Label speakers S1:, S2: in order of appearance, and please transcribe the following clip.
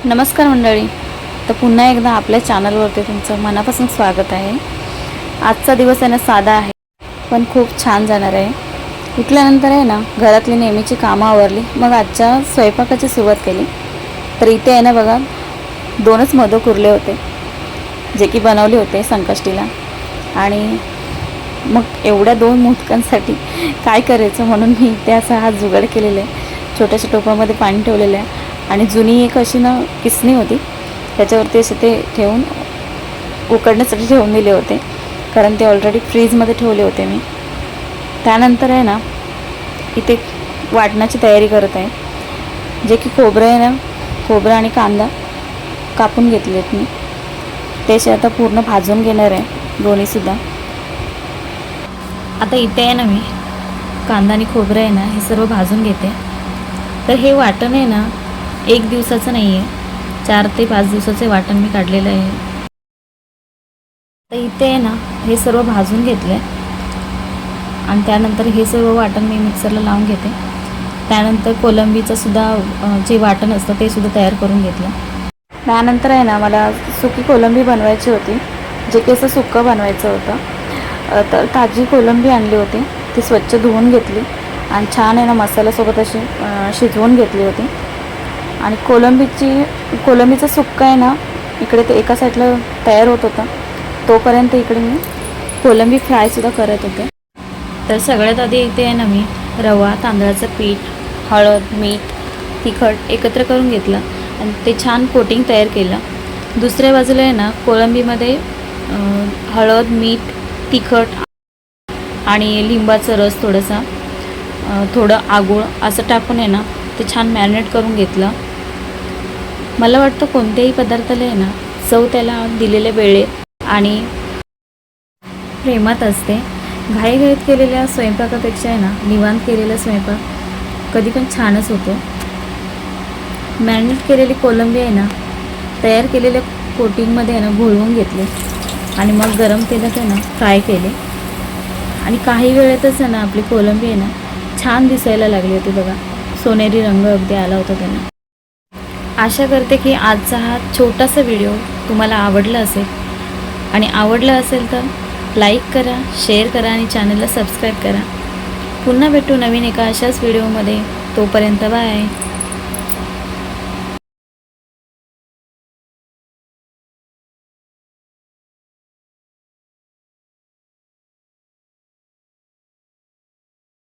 S1: नमस्कार मंडळी. तर पुन्हा एकदा आपल्या चॅनलवरती तुमचं मनापासून स्वागत आहे. आजचा दिवस आहे ना साधा आहे पण खूप छान जाणार आहे. उठल्यानंतर आहे ना घरातली नेहमीची कामं आवरली, मग आजच्या स्वयंपाकाची सुरुवात केली. तर इथे आहे ना बघा 2च मोदक उरले होते जे की बनवले होते संकष्टीला. आणि मग एवढ्या 2 मोदकांसाठी काय करायचं म्हणून मी इथे असा हा जुगाड केलेला आहे. छोट्याशा टोपामध्ये पाणी ठेवलेलं आहे आणि जुनी एक अशी ना किसणी होती त्याच्यावरती असे ते ठेवून उकडण्यासाठी ठेवून दिले होते, कारण ते ऑलरेडी फ्रीजमध्ये ठेवले होते मी. त्यानंतर आहे ना इथे वाटणाची तयारी करत आहे, जे की खोबरं आहे ना, खोबरं आणि कांदा कापून घेतले आहेत मी. त्याचे आता पूर्ण भाजून घेणार आहे दोन्हीसुद्धा. आता इथे आहे ना मी कांदा आणि खोबरं आहे ना हे सर्व भाजून घेते. तर हे वाटण आहे ना 1 दिवसाचं नाही आहे, 4 ते 5 दिवसाचे वाटण मी काढलेलं आहे. तर इथे आहे ना हे सर्व भाजून घेतले आणि त्यानंतर हे सर्व वाटण मी मिक्सरला लावून घेते. त्यानंतर कोलंबीचं सुद्धा जे वाटण असतं ते सुद्धा तयार करून घेतलं. त्यानंतर आहे ना मला सुकी कोलंबी बनवायची होती, जे की असं सुक्कं बनवायचं होतं. तर ताजी कोलंबी आणली होती, ती स्वच्छ धुवून घेतली आणि छान आहे ना मसाल्यासोबत अशी शिजवून घेतली होती. आणि कोलंबीचं सुक्कं आहे ना इकडे ते एका साईडला तयार होत होतं, तोपर्यंत इकडे मी कोलंबी फ्रायसुद्धा करत होते. तर सगळ्यात आधी इथे आहे ना मी रवा, तांदळाचं पीठ, हळद, मीठ, तिखट एकत्र करून घेतलं आणि ते छान कोटिंग तयार केलं. दुसऱ्या बाजूला आहे ना कोलंबीमध्ये हळद, मीठ, तिखट आणि लिंबाचं रस थोडंसा, थोडं आगूळ असं टाकून आहे ना ते छान मॅरिनेट करून घेतलं. मला वाटतं कोणत्याही पदार्थाला आहे ना चव त्याला दिलेल्या वेळेत आणि प्रेमात असते. घाईघाईत केलेल्या स्वयंपाकापेक्षा आहे ना निवांत केलेला स्वयंपाक कधी पण छानच होतो. मॅरिनेट केलेली कोलंबी आहे ना तयार केलेल्या कोटिंगमध्ये आहे ना घोळवून घेतली आणि मग गरम तेलात आहे ना फ्राय केले. आणि काही वेळेतच आहे ना आपली कोलंबी आहे ना छान दिसायला लागली होती बघा, सोनेरी रंग अगदी आला होता त्यांना. आशा करते की आजचा हा छोटासा व्हिडिओ तुम्हाला आवडला असेल, आणि आवडला असेल तर लाईक करा, शेअर करा आणि चॅनलला सबस्क्राईब करा. पुन्हा भेटू नवीन एका अशाच व्हिडिओमध्ये. तोपर्यंत बाय.